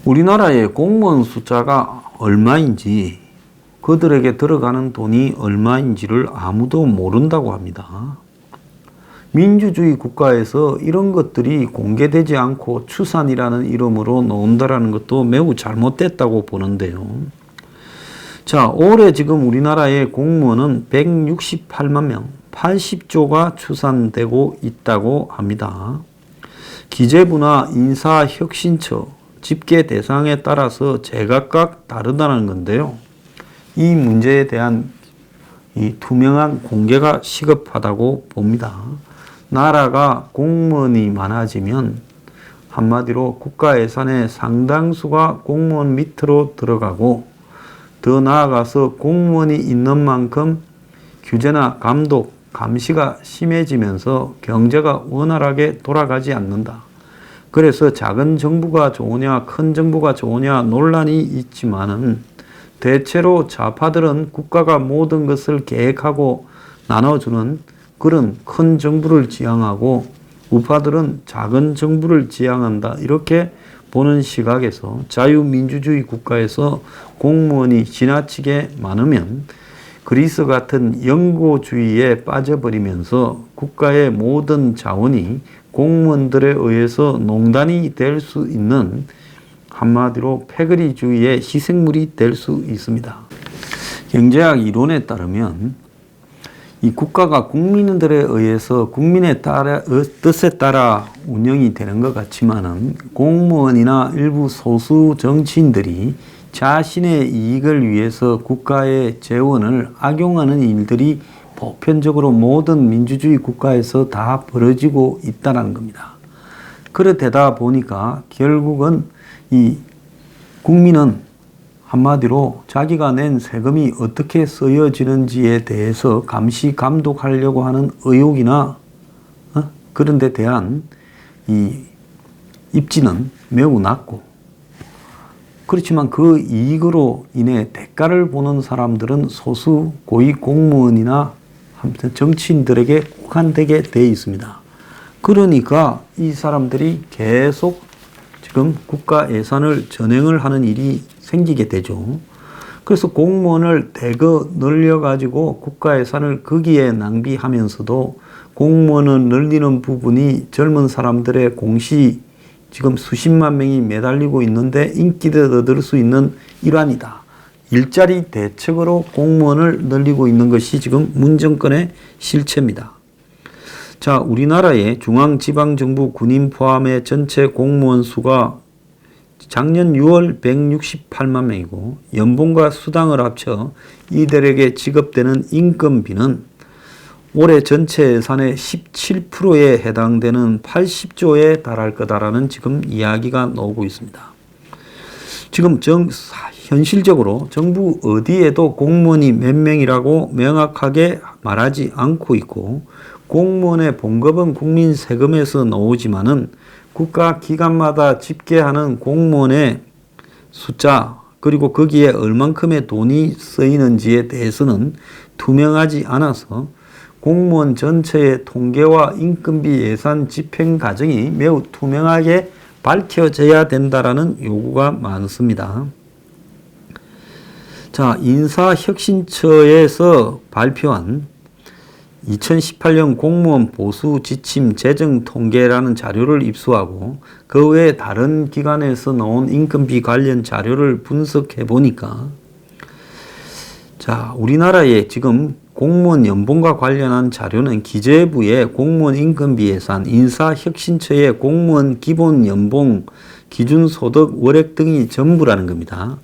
우리나라의 공무원 숫자가 얼마인지, 그들에게 들어가는 돈이 얼마인지를 아무도 모른다고 합니다. 민주주의 국가에서 이런 것들이 공개되지 않고 추산이라는 이름으로 나온다는 것도 매우 잘못됐다고 보는데요. 자, 올해 지금 우리나라의 공무원은 168만 명, 80조가 추산되고 있다고 합니다. 기재부나 인사혁신처, 집계 대상에 따라서 제각각 다르다는 건데요. 이 문제에 대한 이 투명한 공개가 시급하다고 봅니다. 나라가 공무원이 많아지면 한마디로 국가 예산의 상당수가 공무원 밑으로 들어가고, 더 나아가서 공무원이 있는 만큼 규제나 감독, 감시가 심해지면서 경제가 원활하게 돌아가지 않는다. 그래서 작은 정부가 좋으냐 큰 정부가 좋으냐 논란이 있지만은 대체로 좌파들은 국가가 모든 것을 계획하고 나눠주는 그런 큰 정부를 지향하고, 우파들은 작은 정부를 지향한다. 이렇게 보는 시각에서 자유민주주의 국가에서 공무원이 지나치게 많으면 그리스 같은 영고주의에 빠져버리면서 국가의 모든 자원이 공무원들에 의해서 농단이 될 수 있는, 한마디로 패거리주의의 희생물이 될 수 있습니다. 경제학 이론에 따르면 이 국가가 국민들에 의해서 국민의 뜻에 따라 운영이 되는 것 같지만은 공무원이나 일부 소수 정치인들이 자신의 이익을 위해서 국가의 재원을 악용하는 일들이 보편적으로 모든 민주주의 국가에서 다 벌어지고 있다는 겁니다. 그렇다 보니까 결국은 이 국민은 한마디로 자기가 낸 세금이 어떻게 쓰여지는지에 대해서 감시 감독하려고 하는 의욕이나 그런 데 대한 이 입지는 매우 낮고, 그렇지만 그 이익으로 인해 대가를 보는 사람들은 소수 고위 공무원이나 정치인들에게 국한되게 되어 있습니다. 그러니까 이 사람들이 계속 지금 국가 예산을 전횡을 하는 일이 생기게 되죠. 그래서 공무원을 대거 늘려가지고 국가 예산을 거기에 낭비하면서도 공무원을 늘리는 부분이 젊은 사람들의 공시, 지금 수십만 명이 매달리고 있는데 인기를 얻을 수 있는 일환이다. 일자리 대책으로 공무원을 늘리고 있는 것이 지금 문정권의 실체입니다. 자, 우리나라의 중앙지방정부 군인 포함의 전체 공무원 수가 작년 6월 168만 명이고, 연봉과 수당을 합쳐 이들에게 지급되는 인건비는 올해 전체 예산의 17%에 해당되는 80조에 달할 거다라는 지금 이야기가 나오고 있습니다. 지금 현실적으로 정부 어디에도 공무원이 몇 명이라고 명확하게 말하지 않고 있고, 공무원의 봉급은 국민 세금에서 나오지만은 국가 기관마다 집계하는 공무원의 숫자, 그리고 거기에 얼만큼의 돈이 쓰이는지에 대해서는 투명하지 않아서 공무원 전체의 통계와 인건비 예산 집행 과정이 매우 투명하게 밝혀져야 된다라는 요구가 많습니다. 자, 인사혁신처에서 발표한 2018년 공무원 보수 지침 재정 통계라는 자료를 입수하고 그 외에 다른 기관에서 나온 인건비 관련 자료를 분석해 보니까, 자, 우리나라에 지금 공무원 연봉과 관련한 자료는 기재부의 공무원 인건비 예산, 인사혁신처의 공무원 기본 연봉, 기준소득, 월액 등이 전부라는 겁니다.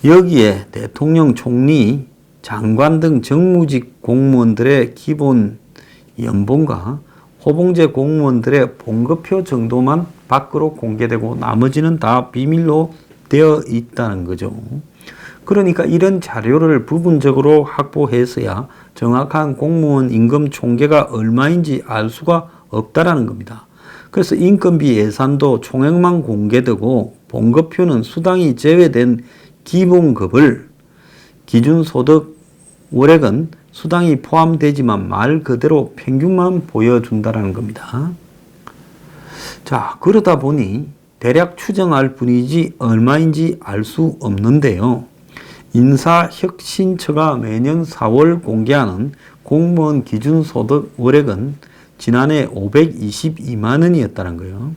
여기에 대통령, 총리, 장관 등 정무직 공무원들의 기본 연봉과 호봉제 공무원들의 봉급표 정도만 밖으로 공개되고 나머지는 다 비밀로 되어 있다는 거죠. 그러니까 이런 자료를 부분적으로 확보해서야 정확한 공무원 임금 총계가 얼마인지 알 수가 없다라는 겁니다. 그래서 인건비 예산도 총액만 공개되고 봉급표는 수당이 제외된 기본급을, 기준소득, 월액은 수당이 포함되지만 말 그대로 평균만 보여준다는 겁니다. 자, 그러다 보니 대략 추정할 뿐이지 얼마인지 알 수 없는데요. 인사혁신처가 매년 4월 공개하는 공무원 기준소득 월액은 지난해 522만 원이었다는 거예요.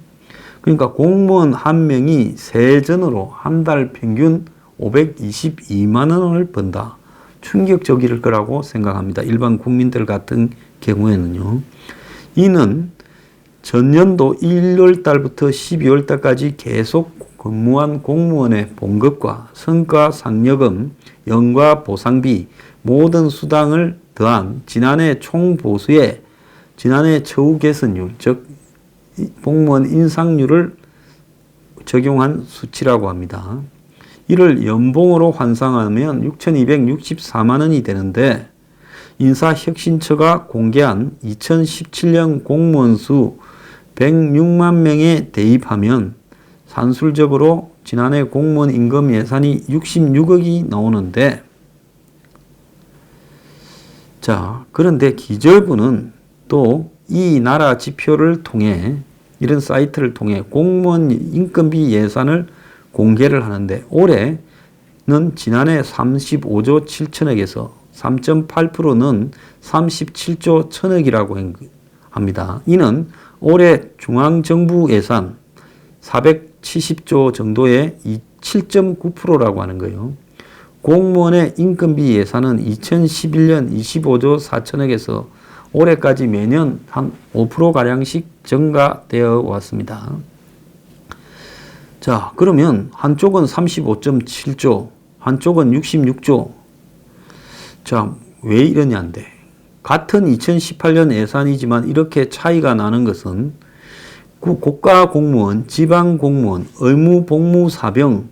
그러니까 공무원 한 명이 세전으로 한 달 평균 522만 원을 번다. 충격적일 거라고 생각합니다. 일반 국민들 같은 경우에는요. 이는 전년도 1월 달부터 12월 달까지 계속 근무한 공무원의 봉급과 성과상여금, 연과 보상비, 모든 수당을 더한 지난해 총보수의 지난해 처우 개선율, 즉 공무원 인상률을 적용한 수치라고 합니다. 이를 연봉으로 환산하면 6,264만 원이 되는데 인사혁신처가 공개한 2017년 공무원 수 106만 명에 대입하면 산술적으로 지난해 공무원 임금 예산이 66억이 나오는데, 자, 그런데 기재부는 또 이 나라 지표를 통해, 이런 사이트를 통해 공무원 인건비 예산을 공개를 하는데, 올해는 지난해 35조 7천억에서 3.8%는 37조 1천억이라고 합니다. 이는 올해 중앙정부 예산 470조 정도의 7.9%라고 하는 거예요. 공무원의 인건비 예산은 2011년 25조 4천억에서 올해까지 매년 한 5%가량씩 증가되어 왔습니다. 자, 그러면 한쪽은 35.7조, 한쪽은 66조. 자, 왜 이러냐인데, 같은 2018년 예산이지만 이렇게 차이가 나는 것은 국가공무원, 지방공무원, 의무복무사병을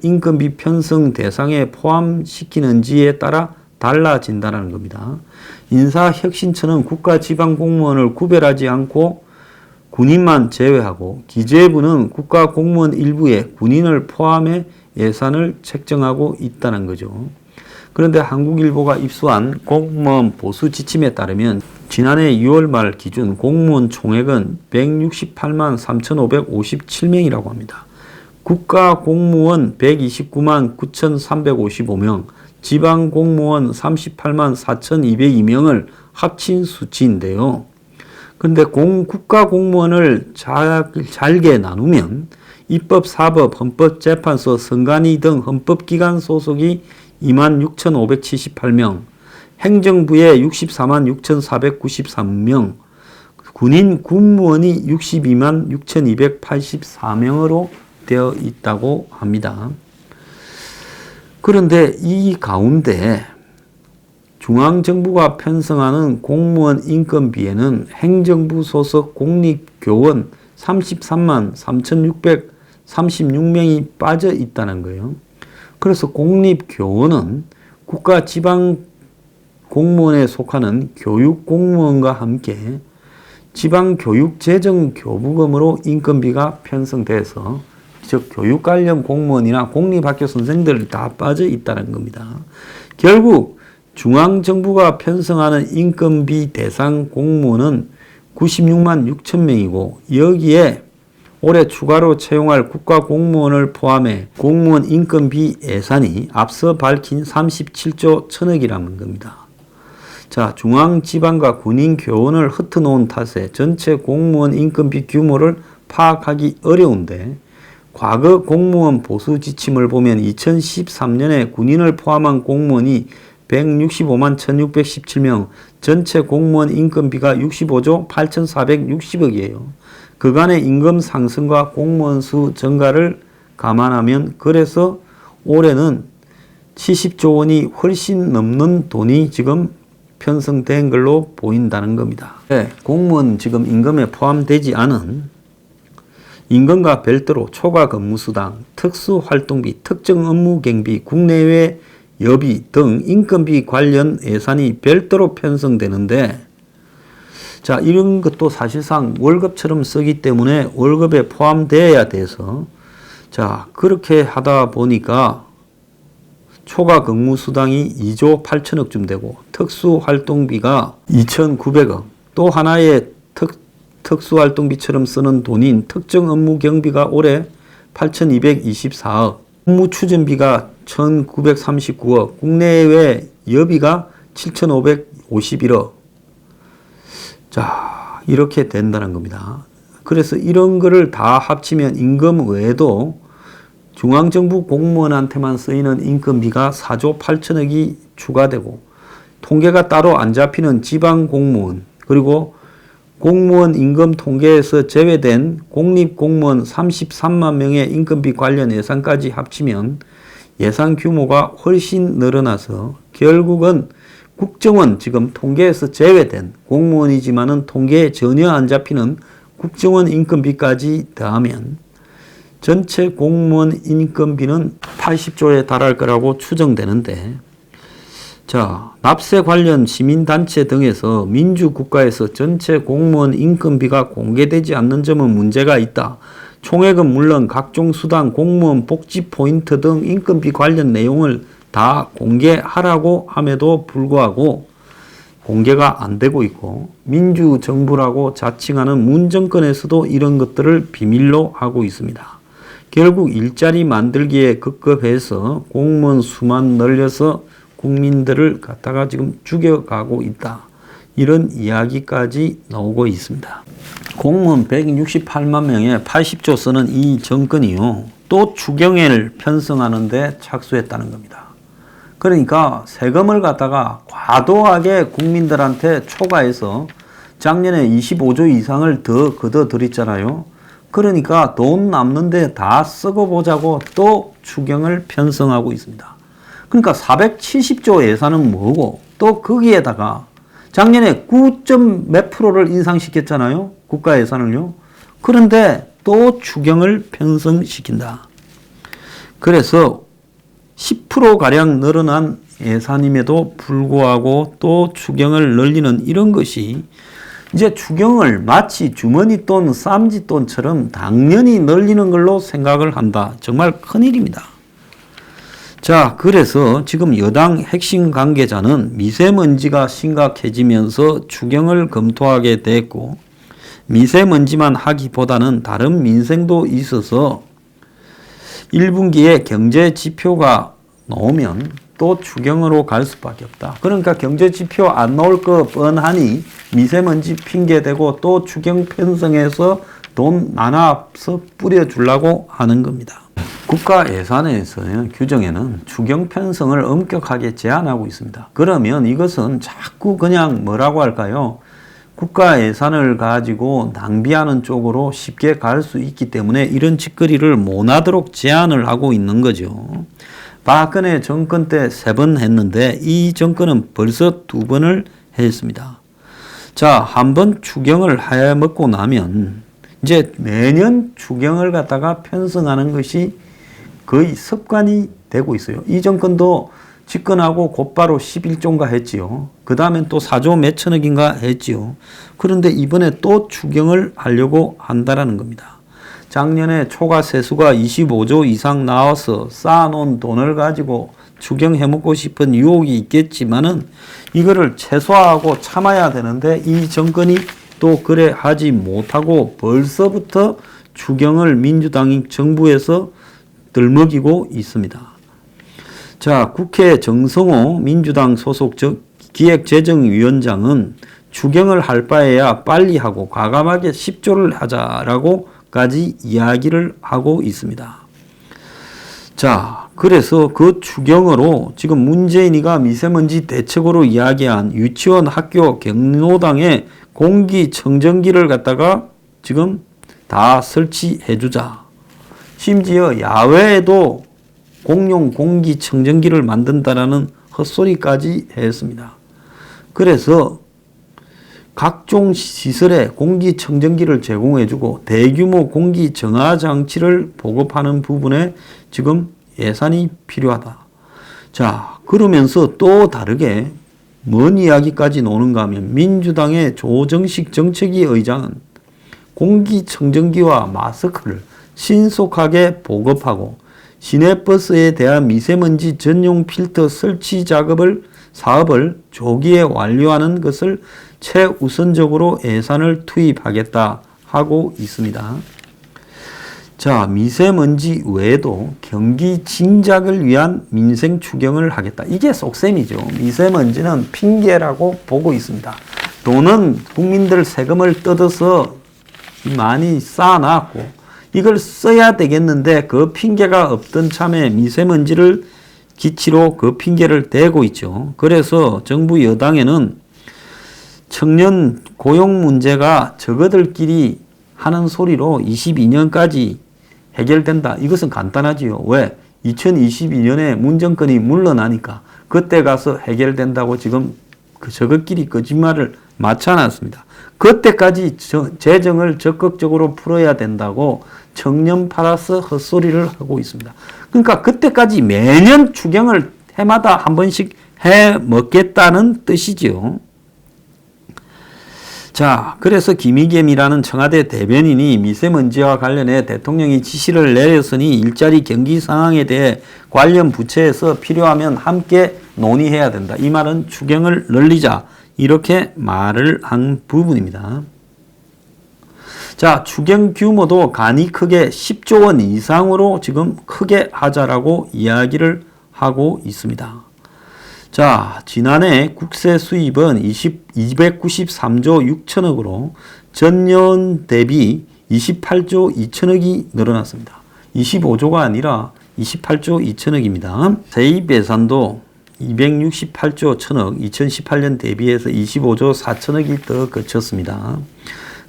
인건비 편성 대상에 포함시키는지에 따라 달라진다는 겁니다. 인사혁신처는 국가 지방공무원을 구별하지 않고 군인만 제외하고, 기재부는 국가공무원 일부에 군인을 포함해 예산을 책정하고 있다는 거죠. 그런데 한국일보가 입수한 공무원 보수 지침에 따르면 지난해 6월 말 기준 공무원 총액은 168만 3,557명이라고 합니다. 국가공무원 129만 9,355명, 지방공무원 38만 4,202명을 합친 수치인데요. 그런데 국가공무원을 잘게 나누면 입법, 사법, 헌법재판소, 선관위 등 헌법기관 소속이 26,578명, 행정부에 64만 6,493명, 군인 군무원이 62만 6,284명으로 되어 있다고 합니다. 그런데 이 가운데 중앙정부가 편성하는 공무원 인건비에는 행정부 소속 공립교원 33만 3,636명이 빠져 있다는 거예요. 그래서 공립교원은 국가 지방 공무원에 속하는 교육공무원과 함께 지방교육재정교부금으로 인건비가 편성돼서, 즉 교육 관련 공무원이나 공립학교 선생들 다 빠져 있다는 겁니다. 결국 중앙정부가 편성하는 인건비 대상 공무원은 96만 6천 명이고, 여기에 올해 추가로 채용할 국가공무원을 포함해 공무원 인건비 예산이 앞서 밝힌 37조 1천억이라는 겁니다. 자, 중앙, 지방과 군인 교원을 흩어놓은 탓에 전체 공무원 인건비 규모를 파악하기 어려운데, 과거 공무원 보수 지침을 보면 2013년에 군인을 포함한 공무원이 165만 1617명, 전체 공무원 인건비가 65조 8460억이에요. 그간의 임금 상승과 공무원 수 증가를 감안하면, 그래서 올해는 70조 원이 훨씬 넘는 돈이 지금 편성된 걸로 보인다는 겁니다. 네, 공무원 지금 임금에 포함되지 않은 임금과 별도로 초과 근무수당, 특수활동비, 특정 업무 경비, 국내외 여비 등 인건비 관련 예산이 별도로 편성되는데, 자, 이런 것도 사실상 월급처럼 쓰기 때문에 월급에 포함되어야 돼서, 자, 그렇게 하다 보니까 초과 근무수당이 2조 8천억쯤 되고, 특수활동비가 2,900억, 또 하나의 특수활동비처럼 쓰는 돈인 특정 업무 경비가 올해 8,224억, 업무추진비가 1,939억, 국내외 여비가 7,551억. 자, 이렇게 된다는 겁니다. 그래서 이런 거를 다 합치면 임금 외에도 중앙정부 공무원한테만 쓰이는 인건비가 4조 8천억이 추가되고, 통계가 따로 안 잡히는 지방 공무원, 그리고 공무원 임금 통계에서 제외된 공립공무원 33만 명의 인건비 관련 예산까지 합치면 예산 규모가 훨씬 늘어나서 결국은 국정원, 지금 통계에서 제외된 공무원이지만은 통계에 전혀 안 잡히는 국정원 인건비까지 더하면 전체 공무원 인건비는 80조에 달할 거라고 추정되는데, 자, 납세 관련 시민단체 등에서 민주국가에서 전체 공무원 인건비가 공개되지 않는 점은 문제가 있다. 총액은 물론 각종 수당, 공무원 복지 포인트 등 인건비 관련 내용을 다 공개하라고 함에도 불구하고 공개가 안 되고 있고, 민주정부라고 자칭하는 문정권에서도 이런 것들을 비밀로 하고 있습니다. 결국 일자리 만들기에 급급해서 공무원 수만 늘려서 국민들을 갖다가 지금 죽여가고 있다. 이런 이야기까지 나오고 있습니다. 공무원 168만 명에 80조 쓰는 이 정권이요, 또 추경을 편성하는 데 착수했다는 겁니다. 그러니까 세금을 갖다가 과도하게 국민들한테 초과해서 작년에 25조 이상을 더 걷어들였잖아요. 그러니까 돈 남는데 다 쓰고 보자고 또 추경을 편성하고 있습니다. 그러니까 470조 예산은 뭐고, 또 거기에다가 작년에 9몇 프로를 인상시켰잖아요. 국가 예산을요. 그런데 또 추경을 편성시킨다. 그래서 10%가량 늘어난 예산임에도 불구하고 또 추경을 늘리는 이런 것이 이제 추경을 마치 주머니 돈, 쌈지 돈처럼 당연히 늘리는 걸로 생각을 한다. 정말 큰일입니다. 자, 그래서 지금 여당 핵심 관계자는 미세먼지가 심각해지면서 추경을 검토하게 됐고, 미세먼지만 하기보다는 다른 민생도 있어서 1분기에 경제 지표가 나오면 또 추경으로 갈 수밖에 없다. 그러니까 경제 지표 안 나올 거 뻔하니 미세먼지 핑계대고 또 추경 편성해서 돈 나눠서 뿌려주려고 하는 겁니다. 국가 예산에서는 규정에는 추경 편성을 엄격하게 제한하고 있습니다. 그러면 이것은 자꾸 그냥 뭐라고 할까요? 국가 예산을 가지고 낭비하는 쪽으로 쉽게 갈 수 있기 때문에 이런 짓거리를 못하도록 제한을 하고 있는 거죠. 박근혜 정권 때 3번 했는데 이 정권은 벌써 2번을 했습니다. 자, 한번 추경을 해먹고 나면 이제 매년 추경을 갖다가 편성하는 것이 거의 습관이 되고 있어요. 이 정권도 집권하고 곧바로 11조인가 했지요. 그 다음엔 또 4조 몇천억인가 했지요. 그런데 이번에 또 추경을 하려고 한다라는 겁니다. 작년에 초과 세수가 25조 이상 나와서 쌓아놓은 돈을 가지고 추경해먹고 싶은 유혹이 있겠지만은 이거를 최소화하고 참아야 되는데 이 정권이 또 그래 하지 못하고 벌써부터 추경을 민주당이 정부에서 들먹이고 있습니다. 자, 국회 정성호 민주당 소속 기획재정위원장은 추경을 할 바에야 빨리 하고 과감하게 10조를 하자라고까지 이야기를 하고 있습니다. 자, 그래서 그 추경으로 지금 문재인이가 미세먼지 대책으로 이야기한 유치원, 학교, 경로당에 공기청정기를 갖다가 지금 다 설치해주자. 심지어 야외에도 공용 공기청정기를 만든다라는 헛소리까지 했습니다. 그래서 각종 시설에 공기청정기를 제공해주고 대규모 공기정화장치를 보급하는 부분에 지금 예산이 필요하다. 자, 그러면서 또 다르게 뭔 이야기까지 노는가 하면 민주당의 조정식 정책위 의장은 공기청정기와 마스크를 신속하게 보급하고 시내버스에 대한 미세먼지 전용 필터 설치 사업을 조기에 완료하는 것을 최우선적으로 예산을 투입하겠다 하고 있습니다. 자, 미세먼지 외에도 경기 진작을 위한 민생 추경을 하겠다. 이게 속셈이죠. 미세먼지는 핑계라고 보고 있습니다. 돈은 국민들 세금을 뜯어서 많이 쌓아놨고 이걸 써야 되겠는데 그 핑계가 없던 참에 미세먼지를 기치로 그 핑계를 대고 있죠. 그래서 정부 여당에는 청년 고용 문제가 저거들끼리 하는 소리로 22년까지 해결된다. 이것은 간단하지요. 왜? 2022년에 문정권이 물러나니까 그때 가서 해결된다고 지금 저것끼리 거짓말을 맞춰놨습니다. 그때까지 재정을 적극적으로 풀어야 된다고 청년 팔아서 헛소리를 하고 있습니다. 그러니까 그때까지 매년 추경을 해마다 한 번씩 해 먹겠다는 뜻이지요. 자, 그래서 김의겸이라는 청와대 대변인이 미세먼지와 관련해 대통령이 지시를 내렸으니 일자리 경기 상황에 대해 관련 부처에서 필요하면 함께 논의해야 된다. 이 말은 추경을 늘리자 이렇게 말을 한 부분입니다. 자, 추경 규모도 간이 크게 10조 원 이상으로 지금 크게 하자라고 이야기를 하고 있습니다. 자, 지난해 국세 수입은 293조 6천억으로 전년 대비 28조 2천억이 늘어났습니다. 25조가 아니라 28조 2천억입니다. 세입 예산도 268조 1천억, 2018년 대비해서 25조 4천억이 더 거쳤습니다.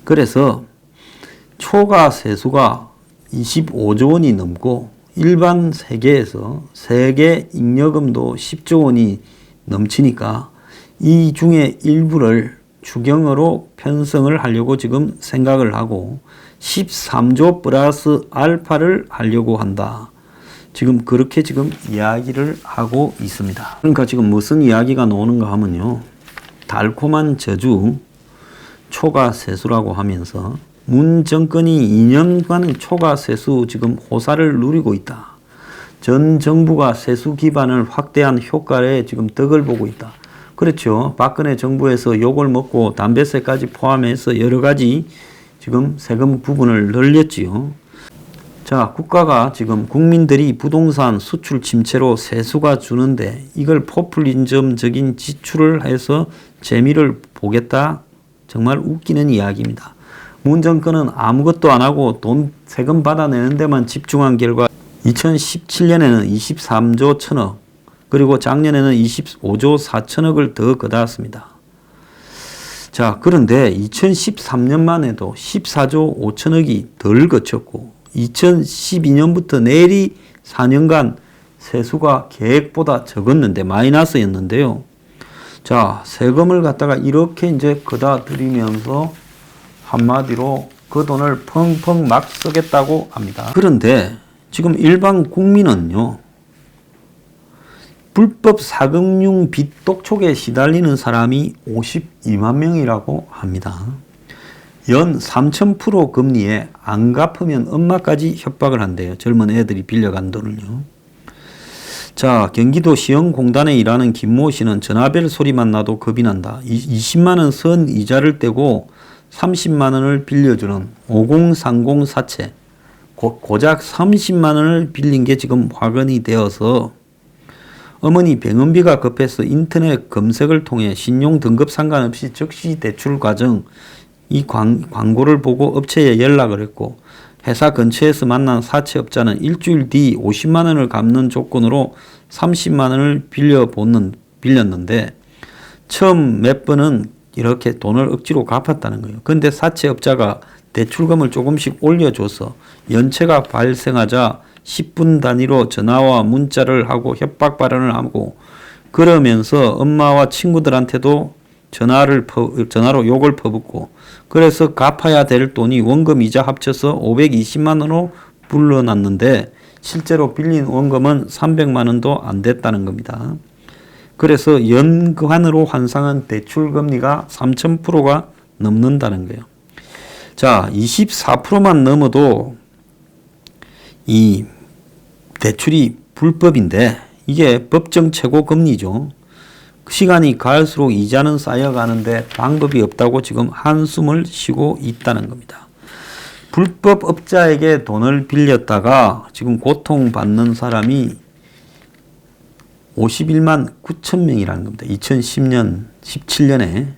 그래서 초과 세수가 25조 원이 넘고 일반 세계에서 세계 잉여금도 10조 원이 넘치니까 이 중에 일부를 추경으로 편성을 하려고 지금 생각을 하고 13조 플러스 알파를 하려고 한다. 지금 그렇게 지금 이야기를 하고 있습니다. 그러니까 지금 무슨 이야기가 나오는가 하면요. 달콤한 저주 초과 세수라고 하면서 문 정권이 2년간 초과 세수 지금 호사를 누리고 있다. 전 정부가 세수 기반을 확대한 효과에 지금 덕을 보고 있다. 그렇죠. 박근혜 정부에서 욕을 먹고 담배세까지 포함해서 여러 가지 지금 세금 부분을 늘렸지요. 자, 국가가 지금 국민들이 부동산 수출 침체로 세수가 주는데 이걸 포퓰리즘적인 지출을 해서 재미를 보겠다. 정말 웃기는 이야기입니다. 문 정권은 아무것도 안 하고 돈 세금 받아내는 데만 집중한 결과 2017년에는 23조 1천억 그리고 작년에는 25조 4천억을 더 걷어왔습니다. 자, 그런데 2013년만 해도 14조 5천억이 덜 거쳤고 2012년부터 내리 4년간 세수가 계획보다 적었는데 마이너스였는데요. 자, 세금을 갖다가 이렇게 이제 걷어 들이면서 한마디로 그 돈을 펑펑 막 쓰겠다고 합니다. 그런데 지금 일반 국민은요. 불법 사금융 빚 독촉에 시달리는 사람이 52만 명이라고 합니다. 연 3,000% 금리에 안 갚으면 엄마까지 협박을 한대요. 젊은 애들이 빌려간 돈을요. 자, 경기도 시흥공단에 일하는 김모 씨는 전화벨 소리만 나도 겁이 난다. 20만 원 선 이자를 떼고 30만 원을 빌려주는 5030 사채. 고작 30만 원을 빌린 게 지금 화근이 되어서 어머니 병원비가 급해서 인터넷 검색을 통해 신용 등급 상관없이 즉시 대출 과정 이 광고를 보고 업체에 연락을 했고 회사 근처에서 만난 사채업자는 일주일 뒤 50만 원을 갚는 조건으로 30만 원을 빌렸는데 처음 몇 번은 이렇게 돈을 억지로 갚았다는 거예요. 그런데 사채업자가 대출금을 조금씩 올려줘서 연체가 발생하자 10분 단위로 전화와 문자를 하고 협박 발언을 하고 그러면서 엄마와 친구들한테도 전화로 욕을 퍼붓고 그래서 갚아야 될 돈이 원금 이자 합쳐서 520만 원으로 불러놨는데 실제로 빌린 원금은 300만 원도 안 됐다는 겁니다. 그래서 연간으로 환산한 대출 금리가 3,000%가 넘는다는 거예요. 자, 24%만 넘어도 이 대출이 불법인데 이게 법정 최고 금리죠. 시간이 갈수록 이자는 쌓여가는데 방법이 없다고 지금 한숨을 쉬고 있다는 겁니다. 불법 업자에게 돈을 빌렸다가 지금 고통받는 사람이 51만 9천 명이라는 겁니다. 2010년, 17년에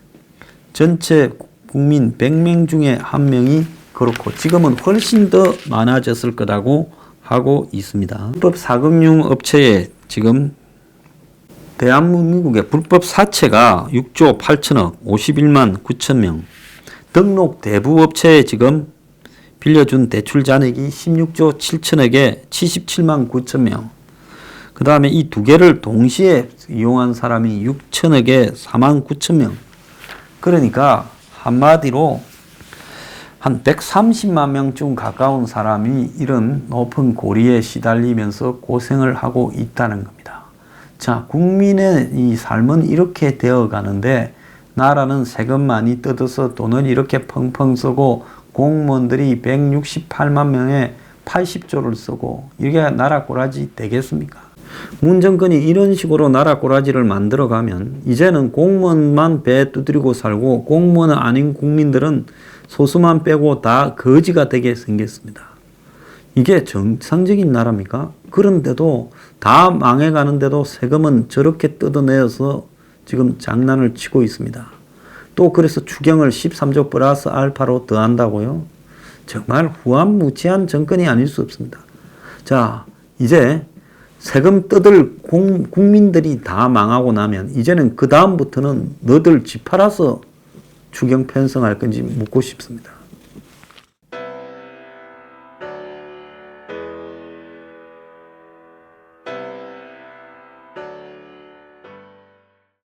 전체 국민 100명 중에 한 명이 그렇고 지금은 훨씬 더 많아졌을 거라고 하고 있습니다. 불법 사금융 업체에 지금 대한민국의 불법 사채가 6조 8천억, 51만 9천 명. 등록 대부 업체에 지금 빌려준 대출 잔액이 16조 7천억에 77만 9천 명. 그 다음에 이 두 개를 동시에 이용한 사람이 6천억에 4만 9천 명. 그러니까 한마디로 한 130만 명쯤 가까운 사람이 이런 높은 고리에 시달리면서 고생을 하고 있다는 겁니다. 자, 국민의 이 삶은 이렇게 되어 가는데 나라는 세금 많이 뜯어서 돈을 이렇게 펑펑 쓰고 공무원들이 168만 명에 80조를 쓰고 이게 나라 꼬라지 되겠습니까? 문 정권이 이런 식으로 나라 꼬라지를 만들어 가면 이제는 공무원만 배 두드리고 살고 공무원 아닌 국민들은 소수만 빼고 다 거지가 되게 생겼습니다. 이게 정상적인 나라입니까? 그런데도 다 망해가는데도 세금은 저렇게 뜯어내어서 지금 장난을 치고 있습니다. 또 그래서 추경을 13조 플러스 알파로 더한다고요? 정말 후한무치한 정권이 아닐 수 없습니다. 자, 이제 세금 뜯을 국민들이 다 망하고 나면 이제는 그 다음부터는 너들 집 팔아서 추경 편성할 건지 묻고 싶습니다.